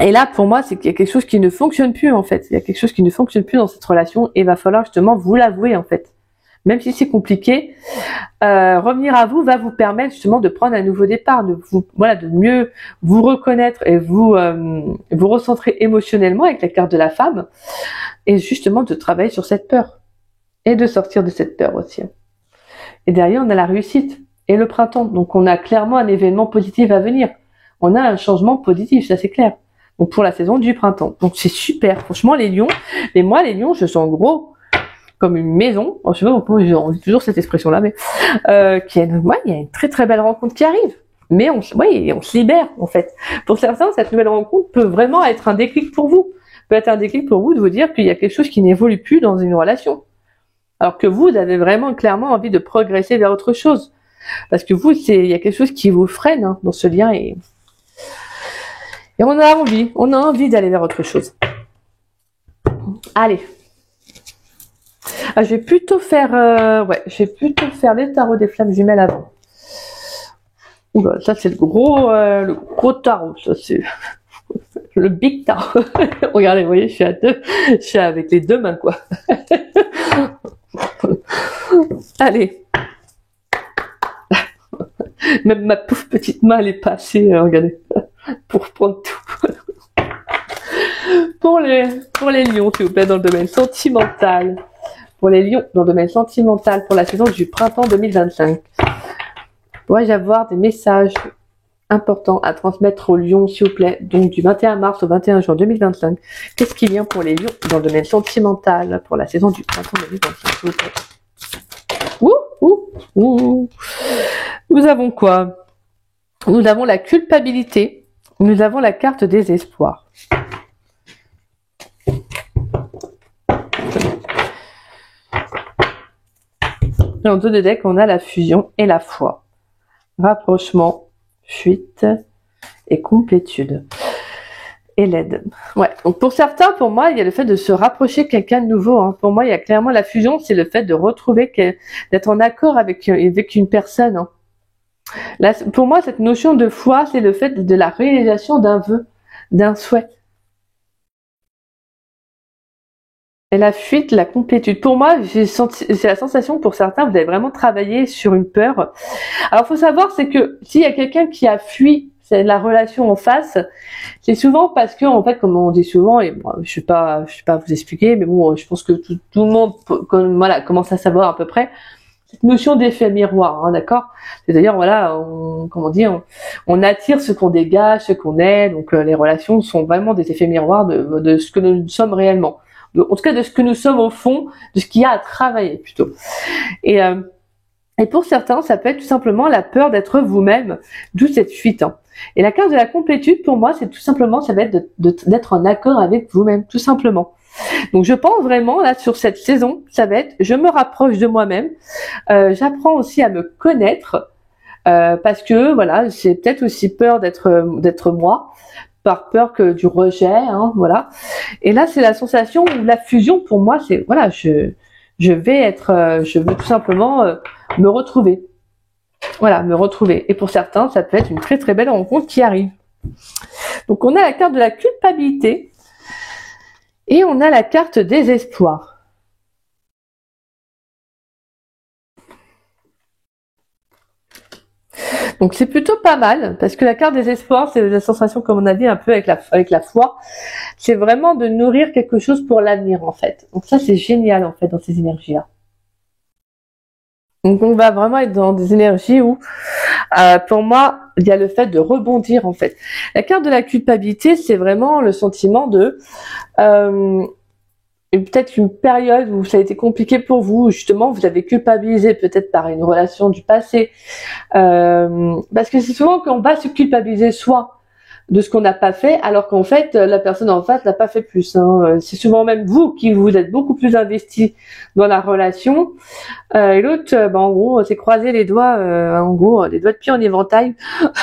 Et là, pour moi, c'est qu'il y a quelque chose qui ne fonctionne plus, en fait. Il y a quelque chose qui ne fonctionne plus dans cette relation, et il va falloir justement vous l'avouer, en fait. Même si c'est compliqué, revenir à vous va vous permettre justement de prendre un nouveau départ, de mieux vous reconnaître et vous recentrer émotionnellement avec la carte de la femme, et justement de travailler sur cette peur et de sortir de cette peur aussi. Et derrière, on a la réussite et le printemps. Donc, on a clairement un événement positif à venir. On a un changement positif, ça c'est clair. Donc, pour la saison du printemps. Donc, c'est super. Franchement, les lions, je sens gros comme une maison. Je sais pas pourquoi on dit toujours cette expression-là, mais il y a une très très belle rencontre qui arrive. Mais on se libère, en fait. Pour certains, cette nouvelle rencontre peut vraiment être un déclic pour vous. Peut être un déclic pour vous de vous dire qu'il y a quelque chose qui n'évolue plus dans une relation. Alors que vous avez vraiment clairement envie de progresser vers autre chose. Parce que vous, il y a quelque chose qui vous freine, hein, dans ce lien, et on a envie d'aller vers autre chose. Allez. Je vais plutôt faire les tarots des flammes jumelles avant. Oula, ça c'est le gros tarot, ça c'est le big tarot. Regardez, vous voyez, je suis avec les deux mains, quoi. Allez. Même ma pauvre petite main, elle est pas assez, regardez, pour prendre tout. Pour les lions, s'il vous plaît, dans le domaine sentimental. Pour les lions, dans le domaine sentimental, pour la saison du printemps 2025. Pourrais-je avoir des messages importants à transmettre aux lions, s'il vous plaît, donc du 21 mars au 21 juin 2025. Qu'est-ce qui vient pour les lions dans le domaine sentimental pour la saison du printemps 2025, s'il vous plaît? Nous avons quoi? Nous avons la culpabilité. Nous avons la carte désespoir. Et en dos de deck, on a la fusion et la foi. Rapprochement, fuite et complétude. Et l'aide. Ouais. Donc pour certains, pour moi, il y a le fait de se rapprocher de quelqu'un de nouveau. Hein. Pour moi, il y a clairement la fusion, c'est le fait de retrouver, d'être en accord avec une personne. Hein. Là, pour moi, cette notion de foi, c'est le fait de la réalisation d'un vœu, d'un souhait. Et la fuite, la complétude. Pour moi, j'ai la sensation que pour certains, vous avez vraiment travaillé sur une peur. Alors, faut savoir, c'est que s'il y a quelqu'un qui a fui la relation en face, c'est souvent parce que, en fait, comme on dit souvent, et moi, je vais pas vous expliquer, mais bon, je pense que tout le monde, commence à savoir à peu près. cette notion d'effet miroir, hein, d'accord. C'est d'ailleurs, voilà, comment dire, on attire ce qu'on dégage, ce qu'on est. Donc les relations sont vraiment des effets miroirs de ce que nous sommes réellement. En tout cas, de ce que nous sommes au fond, de ce qu'il y a à travailler plutôt. Et pour certains, ça peut être tout simplement la peur d'être vous-même, d'où cette fuite. Hein. Et la carte de la complétude, pour moi, c'est tout simplement, ça va être d'être en accord avec vous-même, tout simplement. Donc je pense vraiment, là, sur cette saison, ça va être, je me rapproche de moi-même, j'apprends aussi à me connaître, parce que, voilà, j'ai peut-être aussi peur d'être moi, par peur que du rejet, hein, voilà. Et là, c'est la sensation où la fusion, pour moi, c'est, voilà, je veux tout simplement me retrouver. Voilà, me retrouver. Et pour certains, ça peut être une très très belle rencontre qui arrive. Donc on a la carte de la culpabilité et on a la carte désespoir. Donc c'est plutôt pas mal, parce que la carte désespoir, c'est la sensation, comme on a dit un peu avec la foi, c'est vraiment de nourrir quelque chose pour l'avenir en fait. Donc ça c'est génial en fait dans ces énergies-là. Donc on va vraiment être dans des énergies où, pour moi, il y a le fait de rebondir en fait. La carte de la culpabilité, c'est vraiment le sentiment de peut-être une période où ça a été compliqué pour vous, où justement vous avez culpabilisé peut-être par une relation du passé, parce que c'est souvent qu'on va se culpabiliser soi de ce qu'on n'a pas fait, alors qu'en fait la personne en face n'a pas fait plus. Hein. C'est souvent même vous qui vous êtes beaucoup plus investi dans la relation, et l'autre, en gros, c'est croiser les doigts, en gros, les doigts de pied en éventail.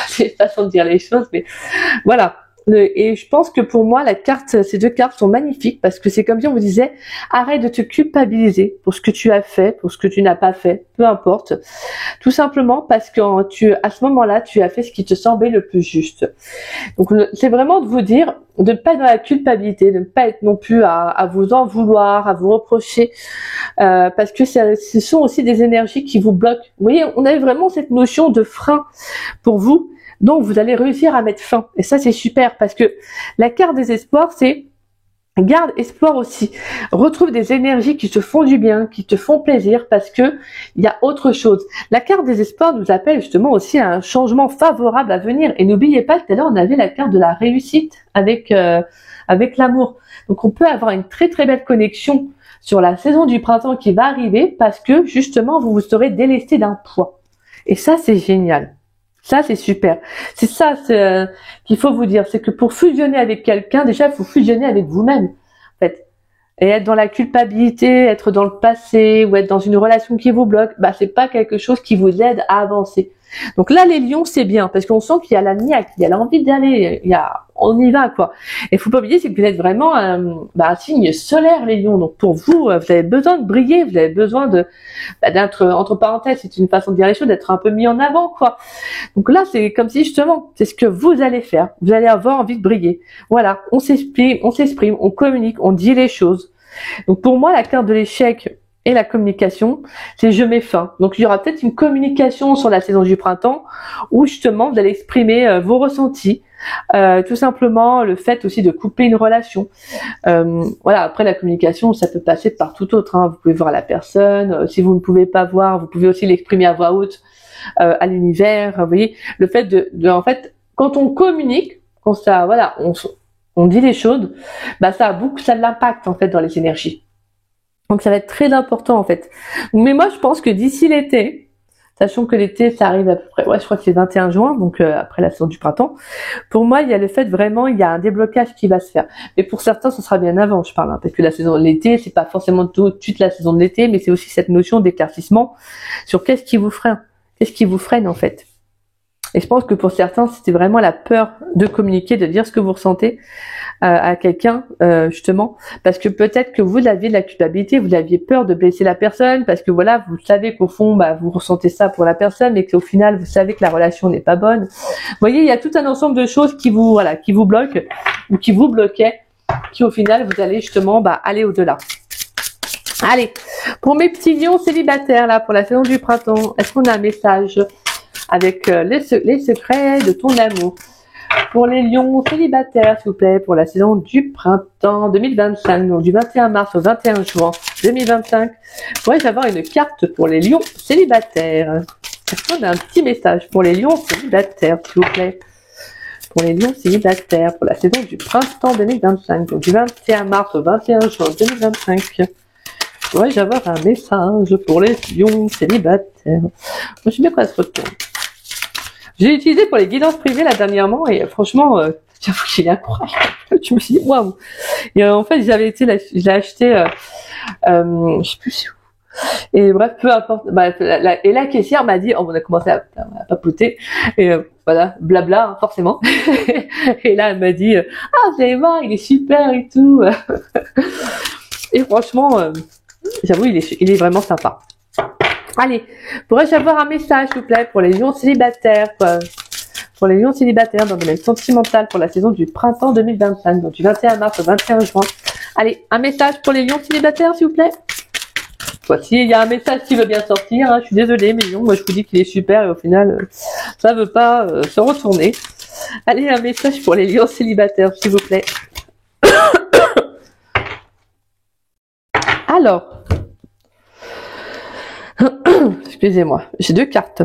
C'est une façon de dire les choses, mais voilà. Et je pense que pour moi, ces deux cartes sont magnifiques parce que c'est comme si on vous disait, arrête de te culpabiliser pour ce que tu as fait, pour ce que tu n'as pas fait, peu importe. Tout simplement parce que à ce moment-là, tu as fait ce qui te semblait le plus juste. Donc, c'est vraiment de vous dire, de ne pas être dans la culpabilité, de ne pas être non plus à vous en vouloir, à vous reprocher, parce que ce sont aussi des énergies qui vous bloquent. Vous voyez, on avait vraiment cette notion de frein pour vous. Donc, vous allez réussir à mettre fin. Et ça, c'est super parce que la carte des espoirs, c'est garde espoir aussi. Retrouve des énergies qui te font du bien, qui te font plaisir parce que il y a autre chose. La carte des espoirs nous appelle justement aussi à un changement favorable à venir. Et n'oubliez pas que tout à l'heure, on avait la carte de la réussite avec l'amour. Donc, on peut avoir une très très belle connexion sur la saison du printemps qui va arriver parce que justement, vous vous serez délesté d'un poids. Et ça, c'est génial. Ça, c'est super. C'est ça qu'il faut vous dire. C'est que pour fusionner avec quelqu'un, déjà, il faut fusionner avec vous-même, en fait. Et être dans la culpabilité, être dans le passé, ou être dans une relation qui vous bloque, c'est pas quelque chose qui vous aide à avancer. Donc là, les lions, c'est bien, parce qu'on sent qu'il y a la niaque, il y a l'envie d'aller, on y va, quoi. Et faut pas oublier, c'est que vous êtes vraiment un signe solaire, les lions. Donc pour vous, vous avez besoin de briller, vous avez besoin d'être, entre parenthèses, c'est une façon de dire les choses, d'être un peu mis en avant, quoi. Donc là, c'est comme si justement, c'est ce que vous allez faire. Vous allez avoir envie de briller. Voilà, on s'exprime, on communique, on dit les choses. Donc pour moi, la carte de l'échec et la communication, c'est je mets fin. Donc il y aura peut-être une communication sur la saison du printemps où justement vous allez exprimer vos ressentis, tout simplement le fait aussi de couper une relation. Voilà, après la communication, ça peut passer par tout autre. Hein. Vous pouvez voir la personne. Si vous ne pouvez pas voir, vous pouvez aussi l'exprimer à voix haute à l'univers. Vous voyez, le fait en fait, quand on communique, quand ça, voilà, on dit les choses, ça a ça a de l'impact en fait dans les énergies. Donc ça va être très important en fait. Mais moi je pense que d'ici l'été, sachant que l'été ça arrive à peu près, je crois que c'est 21 juin, donc après la saison du printemps, pour moi il y a le fait vraiment, il y a un déblocage qui va se faire. Mais pour certains ce sera bien avant, je parle, parce que la saison de l'été, c'est pas forcément tout de suite la saison de l'été, mais c'est aussi cette notion d'éclaircissement sur qu'est-ce qui vous freine en fait. Et je pense que pour certains, c'était vraiment la peur de communiquer, de dire ce que vous ressentez à quelqu'un, justement, parce que peut-être que vous aviez de la culpabilité, vous aviez peur de blesser la personne, parce que voilà, vous savez qu'au fond, vous ressentez ça pour la personne, mais qu'au final, vous savez que la relation n'est pas bonne. Vous voyez, il y a tout un ensemble de choses qui vous bloquent ou qui vous bloquaient, qui au final, vous allez justement aller au-delà. Allez, pour mes petits lions célibataires là, pour la saison du printemps, est-ce qu'on a un message avec les secrets de ton amour? pour les lions célibataires, s'il vous plaît, pour la saison du printemps 2025, donc du 21 mars au 21 juin 2025. Pourrais-je avoir une carte pour les lions célibataires? Est-ce qu'on a un petit message pour les lions célibataires, s'il vous plaît? Pour les lions célibataires, pour la saison du printemps 2025, donc du 21 mars au 21 juin 2025. Pourrais-je avoir un message pour les lions célibataires? Moi, je sais bien quoi se retourne. J'ai utilisé pour les guidances privées là dernièrement et franchement, j'avoue qu'il est incroyable. Je me suis dit waouh. Et en fait, je l'ai acheté, je sais plus où. Et bref, peu importe. Bah, et la caissière m'a dit, oh, on a commencé à papoter et voilà, blabla, hein, forcément. Et là, elle m'a dit, ah, vous allez voir, il est super et tout. Et franchement, j'avoue, il est vraiment sympa. Allez, pourrais-je avoir un message, s'il vous plaît, pour les lions célibataires, quoi. Pour les lions célibataires dans le domaine sentimental pour la saison du printemps 2025, donc du 21 mars au 21 juin. Allez, un message pour les lions célibataires, s'il vous plaît. Voici, il y a un message qui veut bien sortir, hein. Je suis désolée, mais lions, moi je vous dis qu'il est super et au final, ça veut pas se retourner. Allez, un message pour les lions célibataires, s'il vous plaît. Alors, excusez-moi, j'ai 2 cartes.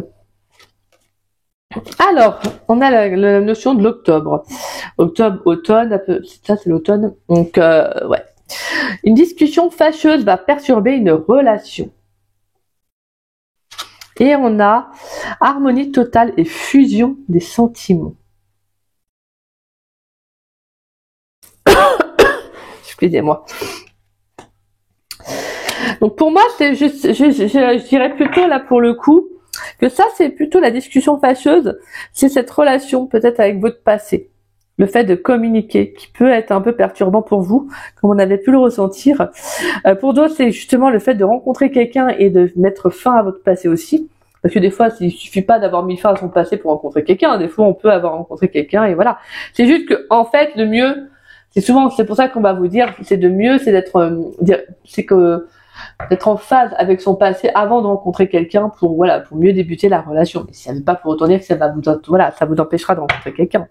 Alors, on a la notion de l'octobre. Octobre, automne, ça c'est l'automne. Donc, ouais. Une discussion fâcheuse va perturber une relation. Et on a harmonie totale et fusion des sentiments. Excusez-moi. Donc pour moi, je dirais plutôt là pour le coup que ça c'est plutôt la discussion fâcheuse, c'est cette relation peut-être avec votre passé. Le fait de communiquer qui peut être un peu perturbant pour vous, comme on avait pu le ressentir. Pour d'autres, c'est justement le fait de rencontrer quelqu'un et de mettre fin à votre passé aussi. Parce que des fois, il suffit pas d'avoir mis fin à son passé pour rencontrer quelqu'un. Des fois, on peut avoir rencontré quelqu'un et voilà. C'est juste que, en fait, le mieux, c'est pour ça qu'on va vous dire, c'est d'être en phase avec son passé avant de rencontrer quelqu'un pour mieux débuter la relation. Mais ça ne veut pas pour autant dire que ça vous empêchera de rencontrer quelqu'un.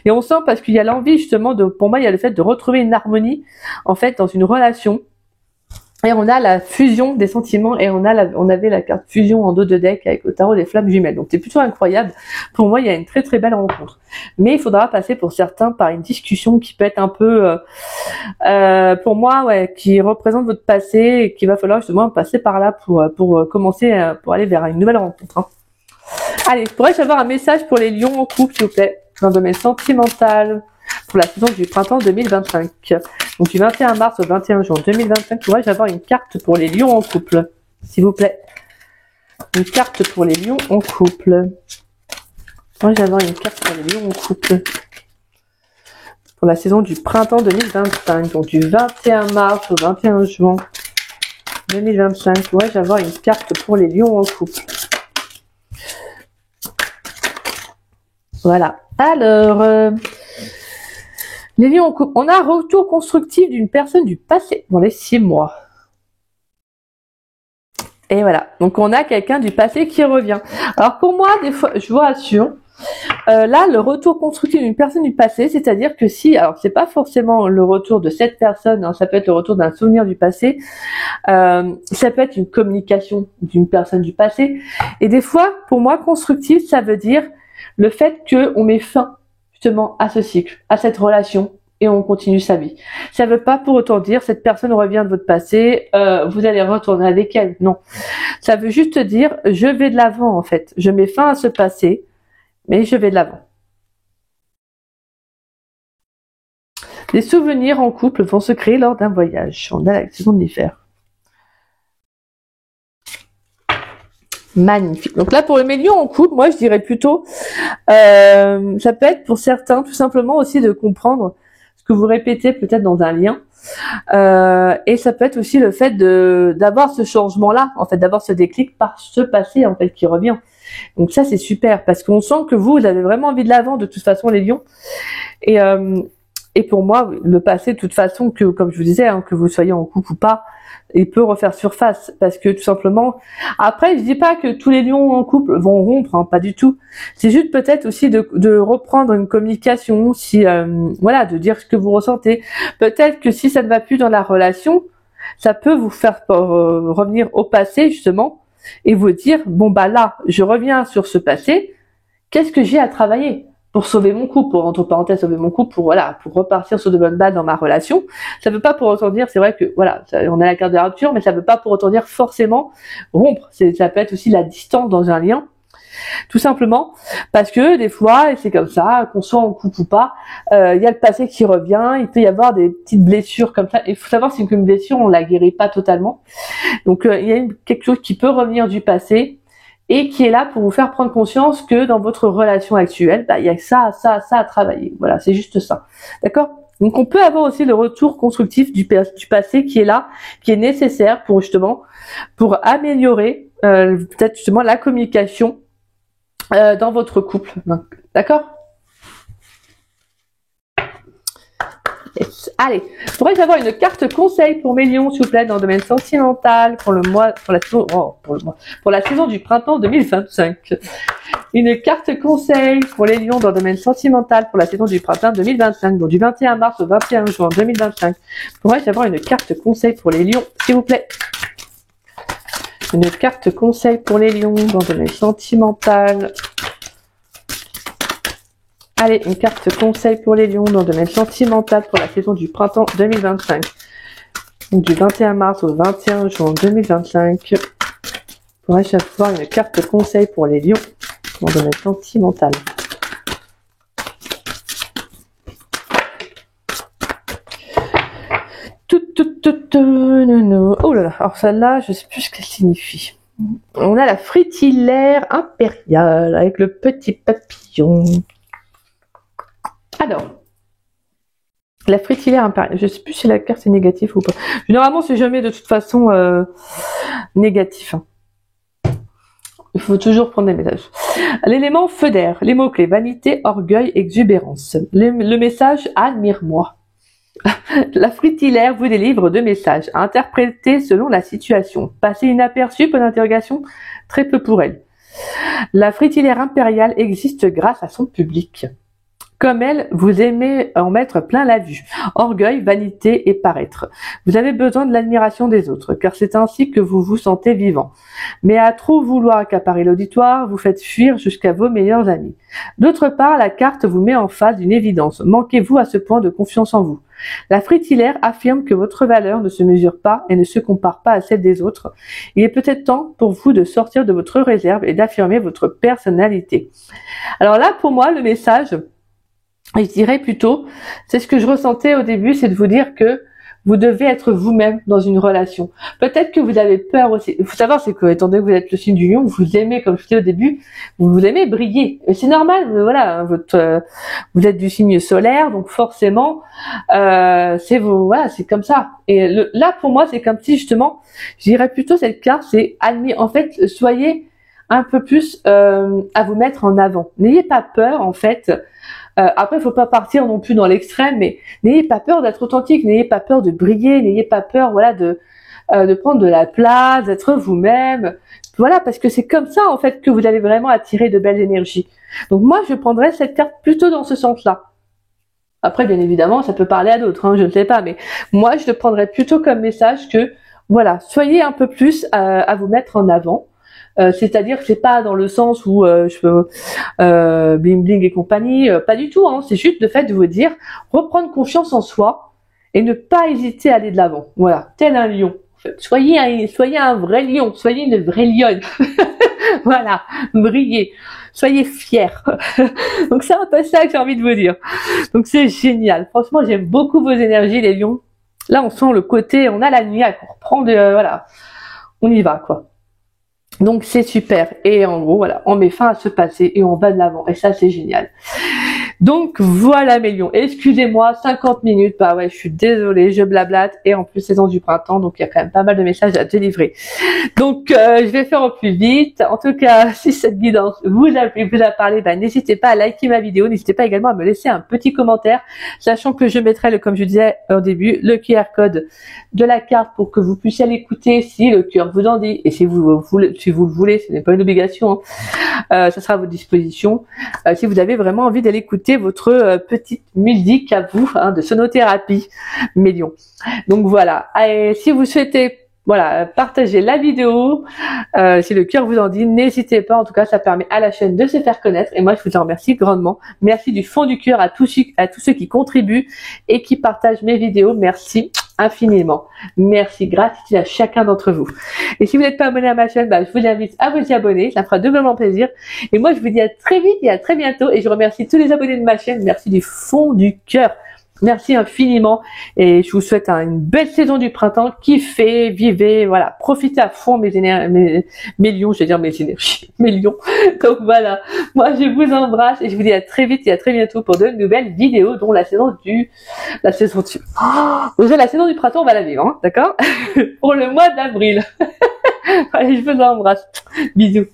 Et on sent parce qu'il y a l'envie justement pour moi il y a le fait de retrouver une harmonie en fait dans une relation. Et on a la fusion des sentiments et on avait la carte fusion en dos de deck avec le tarot des flammes jumelles. Donc c'est plutôt incroyable. Pour moi, il y a une très très belle rencontre. Mais il faudra passer pour certains par une discussion qui peut être un peu, pour moi, qui représente votre passé et qu'il va falloir justement passer par là pour commencer, pour aller vers une nouvelle rencontre. Hein. Allez, pourrais-je avoir un message pour les lions en couple, s'il vous plaît, dans le domaine sentimental, pour la saison du printemps 2025. Donc du 21 mars au 21 juin 2025, pourrais-je avoir une carte pour les lions en couple, s'il vous plaît? Une carte pour les lions en couple. Pourrais-je avoir une carte pour les lions en couple pour la saison du printemps 2025, donc du 21 mars au 21 juin 2025, pourrais-je avoir une carte pour les lions en couple? Voilà. Alors, les lions en couple. On a un retour constructif d'une personne du passé dans les 6 mois. Et voilà. Donc, on a quelqu'un du passé qui revient. Alors, pour moi, des fois, je vous rassure, là, le retour constructif d'une personne du passé, c'est-à-dire que alors, c'est pas forcément le retour de cette personne, hein, ça peut être le retour d'un souvenir du passé, ça peut être une communication d'une personne du passé. Et des fois, pour moi, constructif, ça veut dire le fait qu'on met fin justement à ce cycle, à cette relation, et on continue sa vie. Ça veut pas pour autant dire cette personne revient de votre passé, vous allez retourner avec elle. Non. Ça veut juste dire je vais de l'avant en fait. Je mets fin à ce passé, mais je vais de l'avant. Des souvenirs en couple vont se créer lors d'un voyage. On a la saison de l'hiver. Magnifique. Donc là, pour le lions en couple, moi, je dirais plutôt, ça peut être pour certains, tout simplement aussi de comprendre ce que vous répétez peut-être dans un lien. Et ça peut être aussi le fait d'avoir ce changement-là, en fait, d'avoir ce déclic par ce passé, en fait, qui revient. Donc ça, c'est super, parce qu'on sent que vous avez vraiment envie de l'avant, de toute façon, les lions. Et pour moi, le passé, de toute façon, comme je vous disais, hein, que vous soyez en couple ou pas, il peut refaire surface parce que tout simplement, après je dis pas que tous les lions en couple vont rompre, hein, pas du tout. C'est juste peut-être aussi de reprendre une communication, si voilà, de dire ce que vous ressentez. Peut-être que si ça ne va plus dans la relation, ça peut vous faire revenir au passé justement et vous dire bon bah là, je reviens sur ce passé. Qu'est-ce que j'ai à travailler pour sauver mon couple, pour entre parenthèses sauver mon couple, pour voilà, pour repartir sur de bonnes bases dans ma relation. Ça veut pas pour autant dire, c'est vrai que voilà, on a la carte de la rupture, mais ça veut pas pour autant dire forcément rompre. Ça peut être aussi la distance dans un lien, tout simplement parce que des fois, et c'est comme ça, qu'on soit en couple ou pas, il y a le passé qui revient, il peut y avoir des petites blessures comme ça. Il faut savoir c'est qu'une blessure, on la guérit pas totalement. Donc il y a quelque chose qui peut revenir du passé et qui est là pour vous faire prendre conscience que dans votre relation actuelle, bah, il y a ça à travailler. Voilà, c'est juste ça. D'accord? Donc on peut avoir aussi le retour constructif du passé qui est là, qui est nécessaire pour justement, pour améliorer peut-être justement la communication dans votre couple. D'accord? Yes. Allez, pourrais-je avoir une carte conseil pour mes lions, s'il vous plaît, dans le domaine sentimental, pour le mois, pour la saison du printemps 2025. Une carte conseil pour les lions dans le domaine sentimental pour la saison du printemps 2025, donc du 21 mars au 21 juin 2025. Pourrais-je avoir une carte conseil pour les lions, s'il vous plaît? Une carte conseil pour les lions dans le domaine sentimental. Allez, une carte conseil pour les lions dans le domaine sentimental pour la saison du printemps 2025. Donc du 21 mars au 21 juin 2025. Pourrais-je avoir une carte conseil pour les lions dans le domaine sentimental? Oh là là, alors celle-là, je sais plus ce qu'elle signifie. On a la fritillaire impériale avec le petit papillon. Alors, la fritillaire impériale, je sais plus si la carte est négative ou pas. Généralement, c'est jamais de toute façon négatif. Hein. Il faut toujours prendre des messages. L'élément feu d'air, les mots-clés, vanité, orgueil, exubérance. Le message, admire-moi. La fritillaire vous délivre deux messages à interpréter selon la situation. Passer inaperçu, point d'interrogation, très peu pour elle. La fritillaire impériale existe grâce à son public. Comme elle, vous aimez en mettre plein la vue. Orgueil, vanité et paraître. Vous avez besoin de l'admiration des autres, car c'est ainsi que vous vous sentez vivant. Mais à trop vouloir accaparer l'auditoire, vous faites fuir jusqu'à vos meilleurs amis. D'autre part, la carte vous met en face d'une évidence. Manquez-vous à ce point de confiance en vous? La fritillaire affirme que votre valeur ne se mesure pas et ne se compare pas à celle des autres. Il est peut-être temps pour vous de sortir de votre réserve et d'affirmer votre personnalité. Alors là, pour moi, le message, je dirais plutôt, c'est ce que je ressentais au début, c'est de vous dire que vous devez être vous-même dans une relation. Peut-être que vous avez peur aussi. Il faut savoir, c'est que, étant donné que vous êtes le signe du lion, vous aimez, comme je disais au début, vous aimez briller. Et c'est normal, voilà, vous êtes du signe solaire, donc forcément, c'est vous, voilà, c'est comme ça. Et là, pour moi, c'est comme si, justement, je dirais plutôt cette carte, c'est en fait, soyez un peu plus, à vous mettre en avant. N'ayez pas peur, en fait. Après, il faut pas partir non plus dans l'extrême, mais n'ayez pas peur d'être authentique, n'ayez pas peur de briller, n'ayez pas peur, voilà, de prendre de la place, d'être vous-même. Voilà, parce que c'est comme ça, en fait, que vous allez vraiment attirer de belles énergies. Donc moi, je prendrais cette carte plutôt dans ce sens-là. Après, bien évidemment, ça peut parler à d'autres, hein, je ne sais pas, mais moi, je le prendrais plutôt comme message que, voilà, soyez un peu plus à vous mettre en avant. C'est-à-dire que c'est pas dans le sens où je peux bling bling et compagnie, pas du tout, hein, c'est juste le fait de vous dire reprendre confiance en soi et ne pas hésiter à aller de l'avant. Voilà, tel un lion. En fait. Soyez un vrai lion, soyez une vraie lionne. Voilà, brillez, soyez fiers. Donc c'est un peu ça que j'ai envie de vous dire. Donc c'est génial. Franchement, j'aime beaucoup vos énergies, les lions. Là, on sent le côté, on a la niaque, on reprend voilà, on y va quoi. Donc c'est super et en gros voilà, on met fin à ce passé et on va de l'avant et ça c'est génial. Donc voilà mes lions, excusez-moi, 50 minutes, bah ouais, je suis désolée, je blablate, et en plus saison du printemps, donc il y a quand même pas mal de messages à délivrer. Donc je vais faire au plus vite. En tout cas, si cette guidance vous a parlé, bah, n'hésitez pas à liker ma vidéo, n'hésitez pas également à me laisser un petit commentaire, sachant que je mettrai, comme je disais au début, le QR code de la carte pour que vous puissiez l'écouter si le cœur vous en dit, et si vous le voulez, ce n'est pas une obligation, hein, ça sera à votre disposition, si vous avez vraiment envie d'aller écouter votre petite musique à vous, hein, de sonothérapie, mes lions. Donc voilà, et si vous souhaitez partager la vidéo, si le cœur vous en dit, n'hésitez pas, en tout cas ça permet à la chaîne de se faire connaître, et moi je vous en remercie grandement. Merci du fond du cœur à tous ceux qui contribuent et qui partagent mes vidéos, merci infiniment. Merci, gratitude à chacun d'entre vous. Et si vous n'êtes pas abonné à ma chaîne, bah, je vous invite à vous y abonner, ça me fera doublement plaisir. Et moi je vous dis à très vite et à très bientôt, et je remercie tous les abonnés de ma chaîne, merci du fond du cœur. Merci infiniment, et je vous souhaite une belle saison du printemps. Kiffez, vivez, voilà, profitez à fond mes lions, je vais dire mes énergies, mes lions. Donc voilà, moi je vous embrasse et je vous dis à très vite et à très bientôt pour de nouvelles vidéos, dont la saison du printemps, on va la vivre, hein, d'accord? Pour le mois d'avril. Allez, je vous embrasse. Bisous.